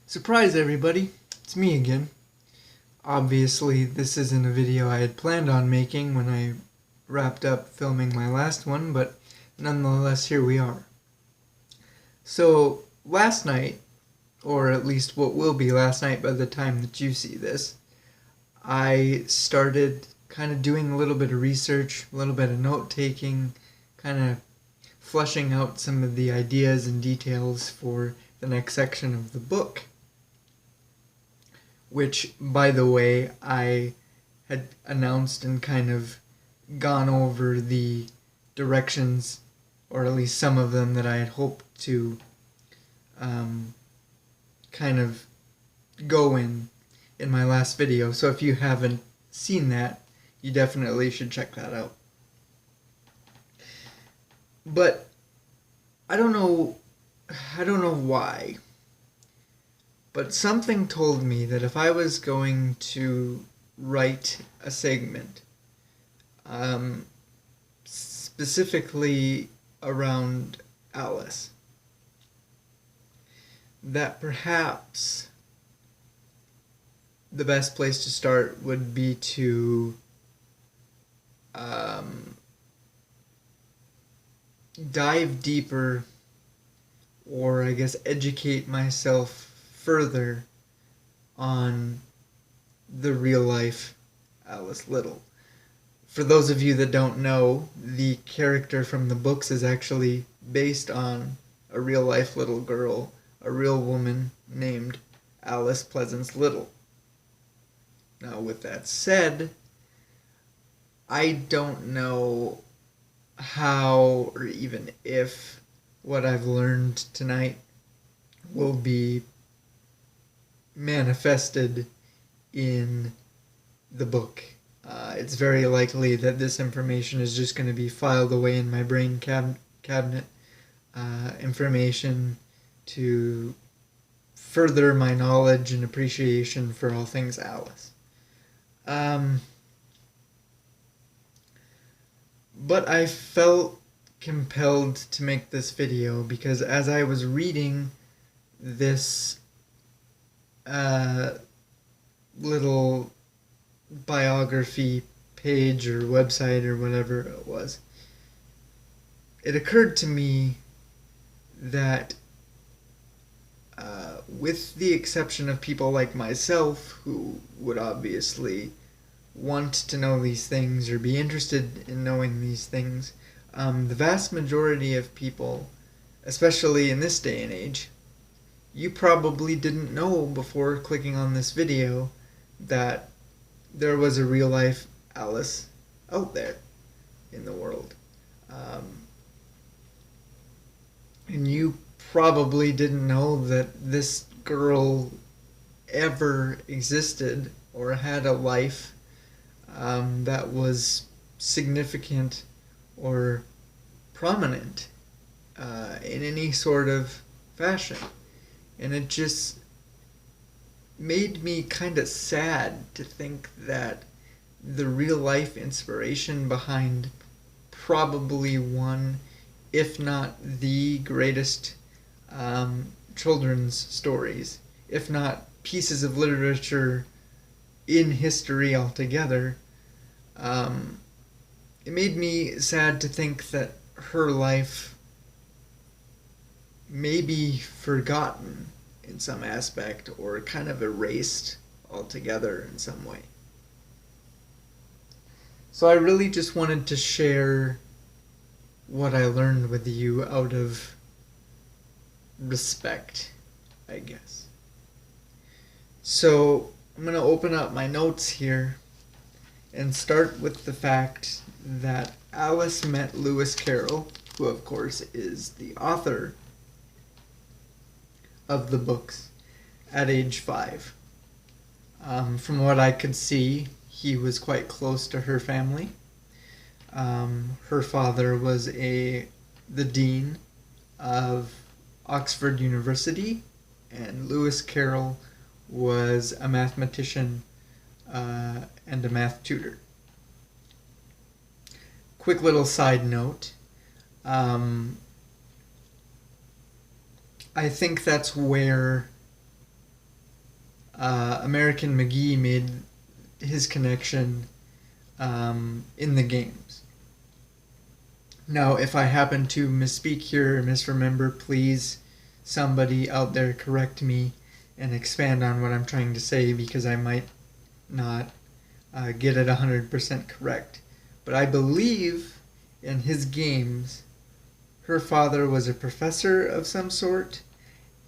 Surprise everybody, it's me again. Obviously, this isn't a video I had planned on making when I wrapped up filming my last one, but nonetheless, here we are. So, last night, or at least what will be last night by the time that you see this, I started kind of doing a little bit of research, a little bit of note-taking, kind of fleshing out some of the ideas and details for the next section of the book. Which, by the way, I had announced and kind of gone over the directions, or at least some of them that I had hoped to kind of go in my last video. So if you haven't seen that, you definitely should check that out. But I don't know why, but something told me that if I was going to write a segment, specifically around Alice, that perhaps the best place to start would be to dive deeper, or I guess educate myself further on the real life Alice Liddell. For those of you that don't know, the character from the books is actually based on a real life little girl, a real woman named Alice Pleasance Liddell. Now with that said, I don't know how or even if what I've learned tonight will be manifested in the book. It's very likely that this information is just going to be filed away in my brain cabinet, information to further my knowledge and appreciation for all things Alice. But I felt compelled to make this video because as I was reading this little biography page or website or whatever it was, it occurred to me that with the exception of people like myself who would obviously want to know these things or be interested in knowing these things, the vast majority of people, especially in this day and age, you probably didn't know before clicking on this video that there was a real life Alice out there in the world. And you probably didn't know that this girl ever existed or had a life that was significant or prominent in any sort of fashion. And it just made me kind of sad to think that the real life inspiration behind probably one, if not the greatest children's stories, if not pieces of literature in history altogether, it made me sad to think that her life may be forgotten in some aspect or kind of erased altogether in some way. So I really just wanted to share what I learned with you out of respect, I guess. So I'm going to open up my notes here and start with the fact that Alice met Lewis Carroll, who of course is the author of the books, at age 5. From what I could see, he was quite close to her family. Her father was the dean of Oxford University, and Lewis Carroll was a mathematician and a math tutor. Quick little side note, I think that's where American McGee made his connection in the games. Now, if I happen to misspeak here or misremember, please somebody out there correct me and expand on what I'm trying to say, because I might not get it 100% correct. But I believe in his games, her father was a professor of some sort,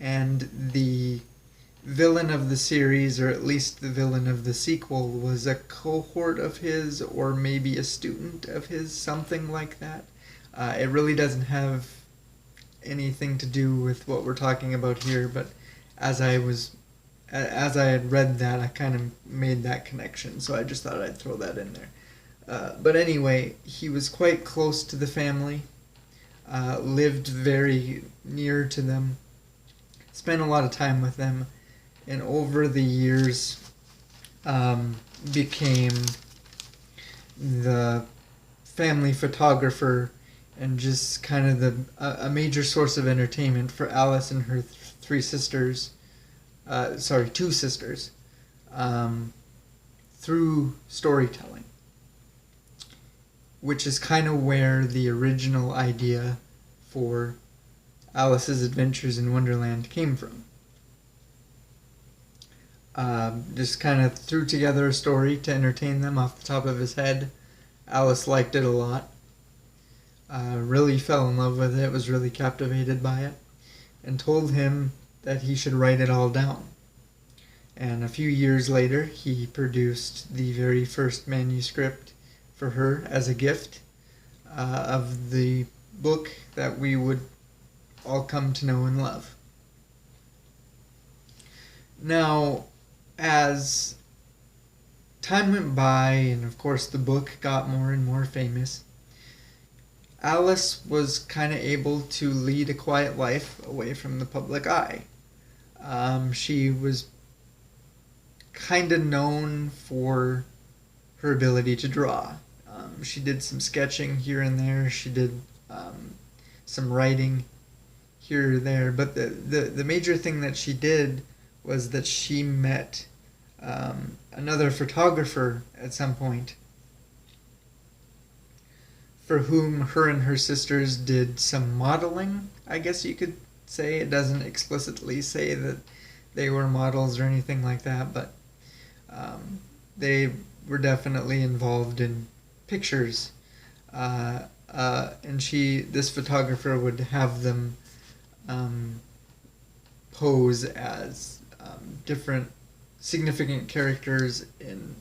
and the villain of the series, or at least the villain of the sequel, was a cohort of his, or maybe a student of his, something like that. It really doesn't have anything to do with what we're talking about here, but as I had read that, I kind of made that connection, so I just thought I'd throw that in there. But anyway, he was quite close to the family, lived very near to them, spent a lot of time with them, and over the years became the family photographer and just kind of a major source of entertainment for Alice and her two sisters, through storytelling, which is kind of where the original idea for Alice's Adventures in Wonderland came from. Just kind of threw together a story to entertain them off the top of his head. Alice liked it a lot. Really fell in love with it, was really captivated by it, and told him that he should write it all down. And a few years later, he produced the very first manuscript for her as a gift of the book that we would all come to know and love. Now, as time went by, and of course the book got more and more famous, Alice was kind of able to lead a quiet life away from the public eye. She was kind of known for her ability to draw. She did some sketching here and there. She did some writing here or there. But the major thing that she did was that she met another photographer at some point, for whom her and her sisters did some modeling, I guess you could say. It doesn't explicitly say that they were models or anything like that, but they were definitely involved in pictures. And this photographer would have them pose as different significant characters in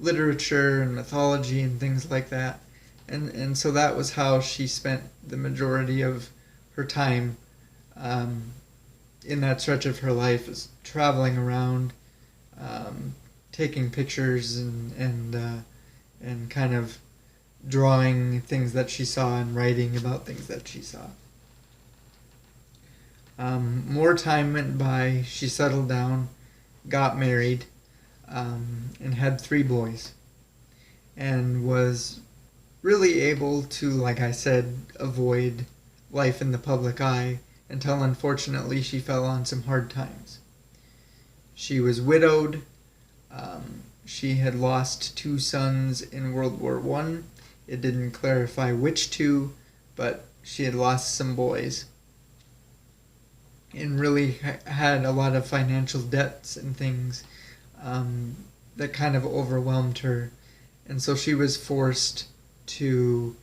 literature and mythology and things like that. And so that was how she spent the majority of her time in that stretch of her life, is traveling around, taking pictures and kind of drawing things that she saw and writing about things that she saw. More time went by. She settled down, got married, and had 3 boys, and was really able to, like I said, avoid life in the public eye until unfortunately she fell on some hard times. She was widowed. She had lost 2 sons in World War I. It didn't clarify which 2, but she had lost some boys, and really had a lot of financial debts and things that kind of overwhelmed her. And so she was forced to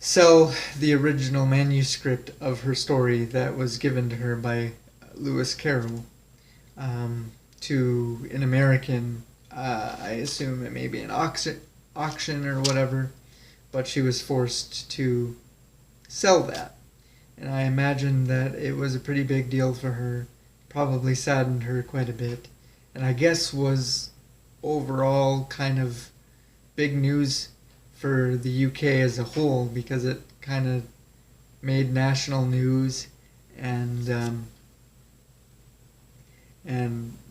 sell the original manuscript of her story that was given to her by Lewis Carroll to an American, I assume it may be an auction or whatever, but she was forced to sell that. And I imagine that it was a pretty big deal for her, probably saddened her quite a bit, and I guess was overall kind of big news for the UK as a whole, because it kind of made national news, and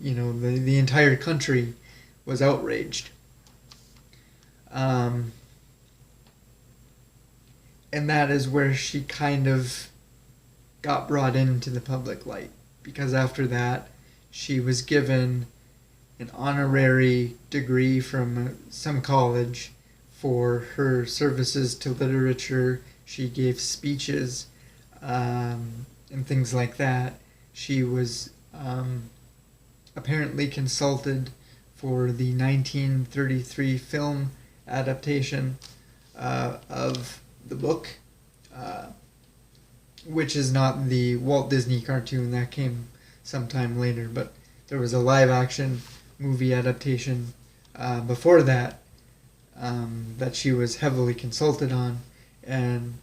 you know, the entire country was outraged. And that is where she kind of got brought into the public light, because after that she was given an honorary degree from some college for her services to literature. She gave speeches and things like that. She was apparently consulted for the 1933 film adaptation of the book, which is not the Walt Disney cartoon that came sometime later, but there was a live action movie adaptation before that that she was heavily consulted on, and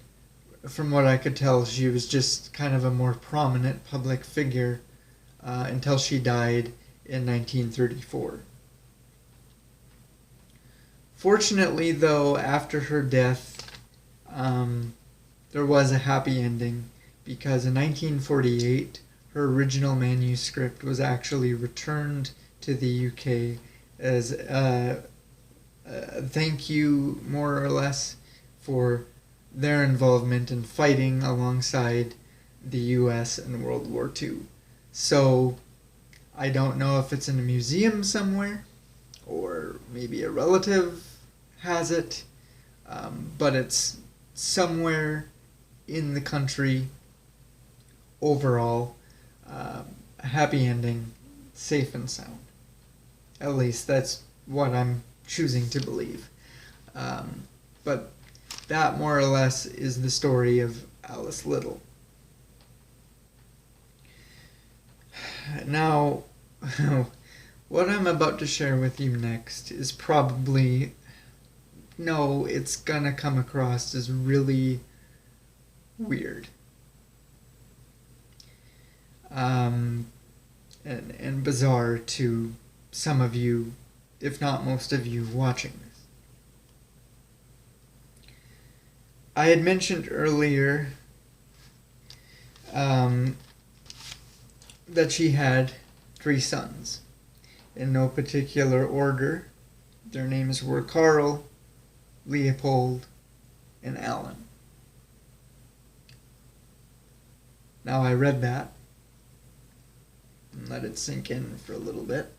from what I could tell, she was just kind of a more prominent public figure until she died in 1934. Fortunately, though, after her death, there was a happy ending, because in 1948, her original manuscript was actually returned to the UK as a thank you, more or less, for their involvement in fighting alongside the US in World War II. So, I don't know if it's in a museum somewhere, or maybe a relative has it, but it's somewhere in the country. Overall, a happy ending, safe and sound. At least that's what I'm choosing to believe. But that more or less is the story of Alice Liddell. Now, what I'm about to share with you next is probably, no, it's gonna come across as really weird. And bizarre to some of you, if not most of you watching this. I had mentioned earlier that she had 3 sons, in no particular order. Their names were Carl, Leopold, and Alan. Now I read that and let it sink in for a little bit.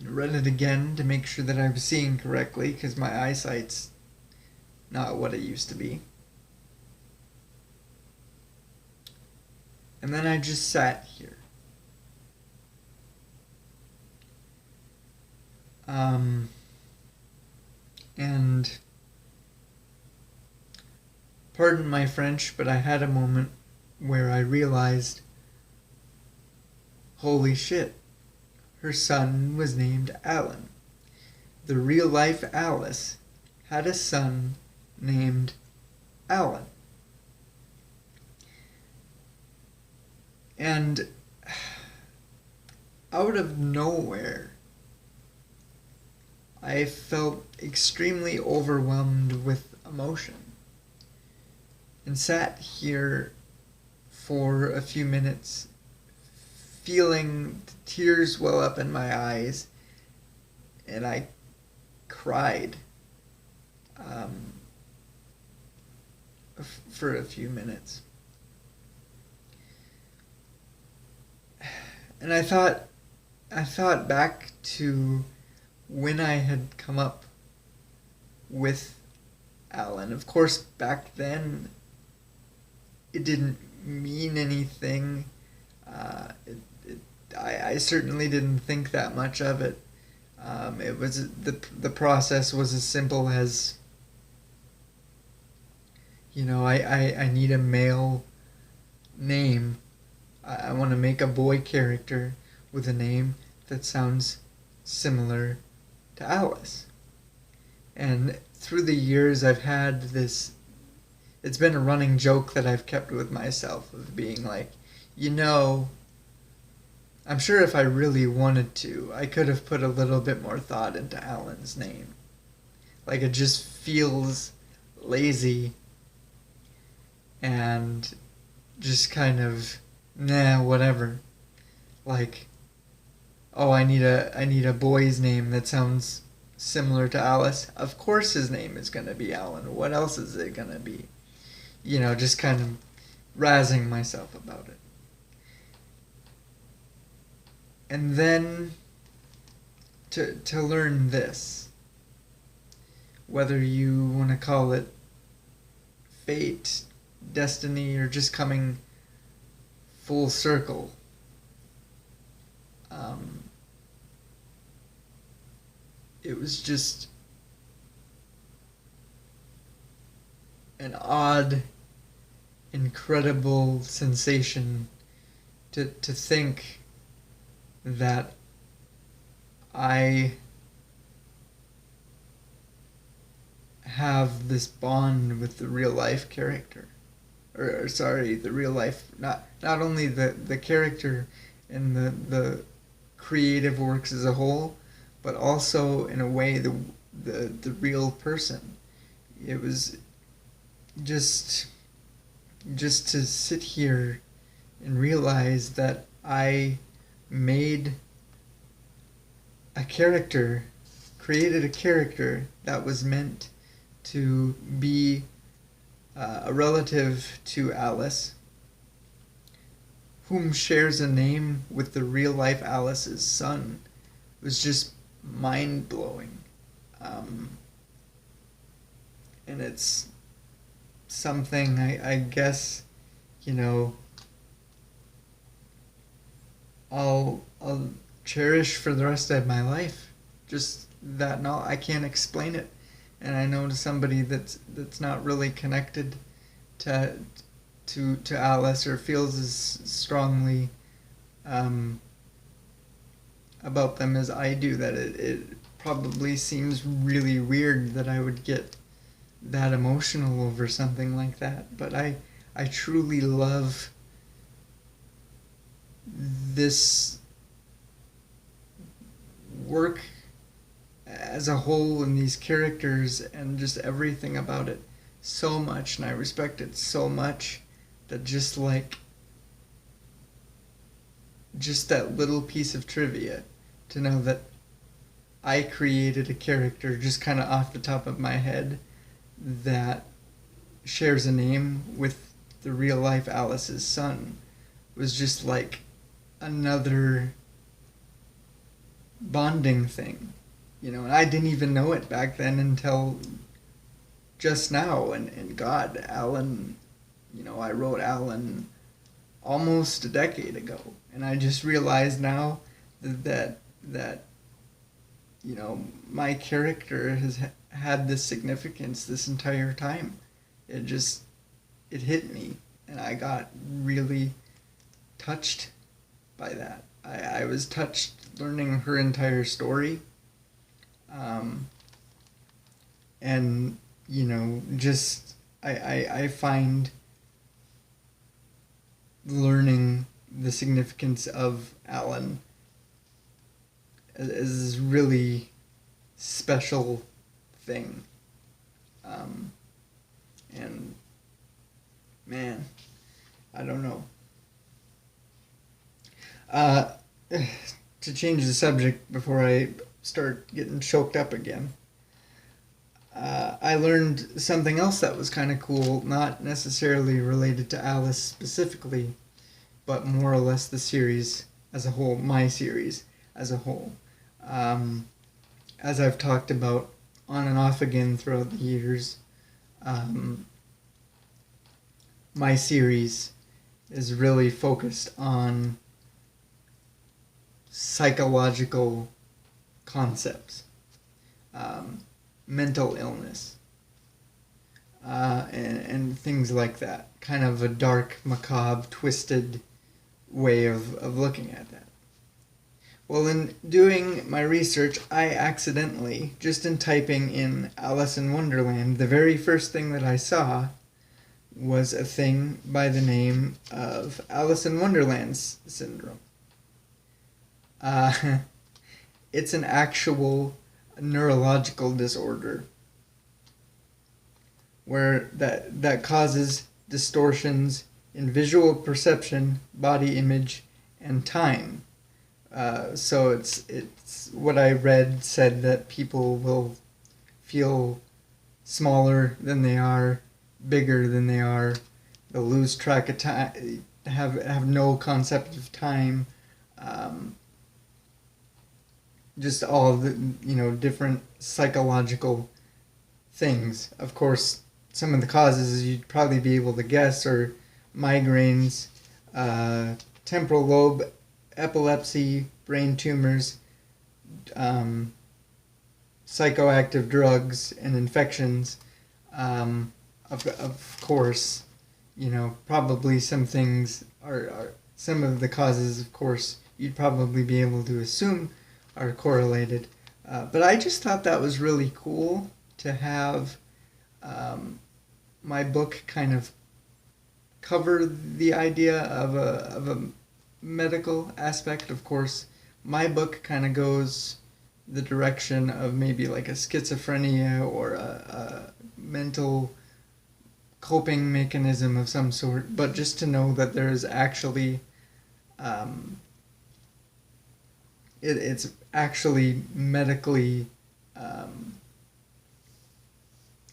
I read it again to make sure that I was seeing correctly, because my eyesight's not what it used to be. And then I just sat here. And pardon my French, but I had a moment where I realized, holy shit, her son was named Alan. The real life Alice had a son named Alan. And out of nowhere, I felt extremely overwhelmed with emotion and sat here for a few minutes feeling the tears well up in my eyes, and I cried for a few minutes. And I thought back to when I had come up with Alan. Of course, back then, it didn't mean anything. I certainly didn't think that much of it. It was the process was as simple as, I need a male name. I want to make a boy character with a name that sounds similar to Alice. And through the years, I've had this, it's been a running joke that I've kept with myself of being like, I'm sure if I really wanted to, I could have put a little bit more thought into Alan's name. Like, it just feels lazy and just kind of, whatever. Like, oh, I need a boy's name that sounds similar to Alice. Of course his name is going to be Alan. What else is it going to be? Just kind of razzing myself about it. And then to learn this, whether you want to call it fate, destiny, or just coming full circle. It was just an odd, incredible sensation to think that I have this bond with the real life character. Or sorry, the real life, not only the character in the creative works as a whole, but also in a way the real person. It was just to sit here and realize that I made a character, created a character that was meant to be a relative to Alice, whom shares a name with the real life Alice's son, was just mind blowing. And it's something I guess, you know, I'll cherish for the rest of my life. Just that, no, I can't explain it. And I know to somebody that's not really connected to Alice or feels as strongly about them as I do, that it probably seems really weird that I would get that emotional over something like that. But I truly love this work as a whole and these characters and just everything about it so much, and I respect it so much that just that little piece of trivia to know that I created a character just kind of off the top of my head that shares a name with the real life Alice's son was just like another bonding thing, you know. And I didn't even know it back then until just now. And God, Alan, you know, I wrote Alan almost a decade ago, and I just realized now that you know, my character has had this significance this entire time. It hit me, and I got really touched by that. I was touched learning her entire story. And, you know, just, I find learning the significance of Alan is a really special thing. And, man, I don't know. To change the subject before I start getting choked up again, I learned something else that was kind of cool, not necessarily related to Alice specifically, but more or less the series as a whole, my series as a whole. As I've talked about on and off again throughout the years, my series is really focused on psychological concepts, mental illness, and things like that. Kind of a dark, macabre, twisted way of looking at that. Well, in doing my research, I accidentally, just in typing in Alice in Wonderland, the very first thing that I saw was a thing by the name of Alice in Wonderland syndrome. It's an actual neurological disorder where that causes distortions in visual perception, body image, and time. So it's what I read said that people will feel smaller than they are, bigger than they are. They'll lose track of time, have no concept of time. just all the, different psychological things. Of course, some of the causes you'd probably be able to guess are migraines, temporal lobe epilepsy, brain tumors, psychoactive drugs, and infections. Of course, probably some things are some of the causes, of course, you'd probably be able to assume are correlated. But I just thought that was really cool to have my book kind of cover the idea of a medical aspect. Of course, my book kind of goes the direction of maybe like a schizophrenia or a mental coping mechanism of some sort, but just to know that there is actually it's actually medically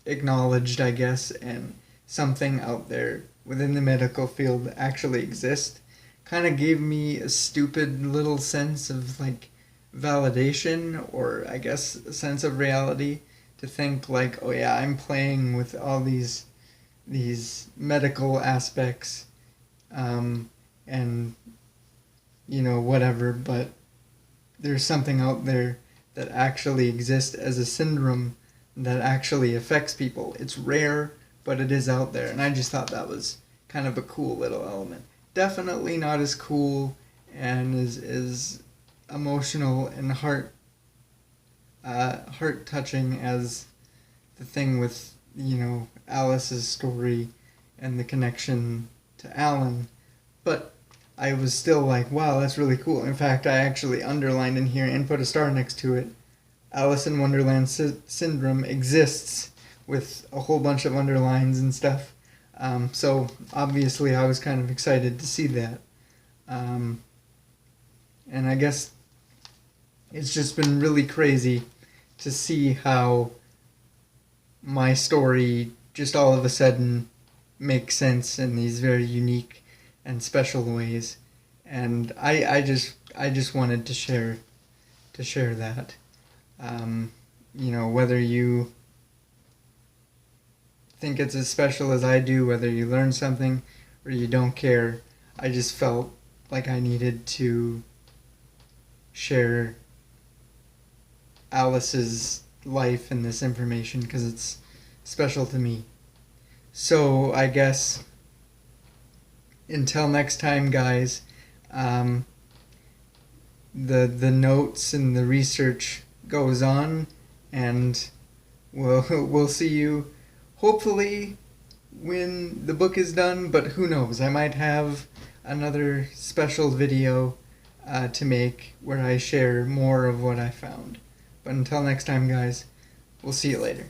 acknowledged, I guess, and something out there within the medical field that actually exists, kind of gave me a stupid little sense of like validation, or I guess a sense of reality, to think like, oh yeah, I'm playing with all these medical aspects, and whatever, but there's something out there that actually exists as a syndrome that actually affects people. It's rare, but it is out there, and I just thought that was kind of a cool little element. Definitely not as cool and as emotional and heart touching as the thing with Alice's story and the connection to Alan, but I was still like, wow, that's really cool. In fact, I actually underlined in here and put a star next to it. Alice in Wonderland syndrome exists, with a whole bunch of underlines and stuff. So obviously I was kind of excited to see that. And I guess it's just been really crazy to see how my story just all of a sudden makes sense in these very unique and special ways. And I just wanted to share that. Whether you think it's as special as I do, whether you learn something or you don't care, I just felt like I needed to share Alice's life and this information because it's special to me. So I guess until next time, guys, the notes and the research goes on, and we'll see you hopefully when the book is done, but who knows, I might have another special video to make where I share more of what I found. But until next time, guys, we'll see you later.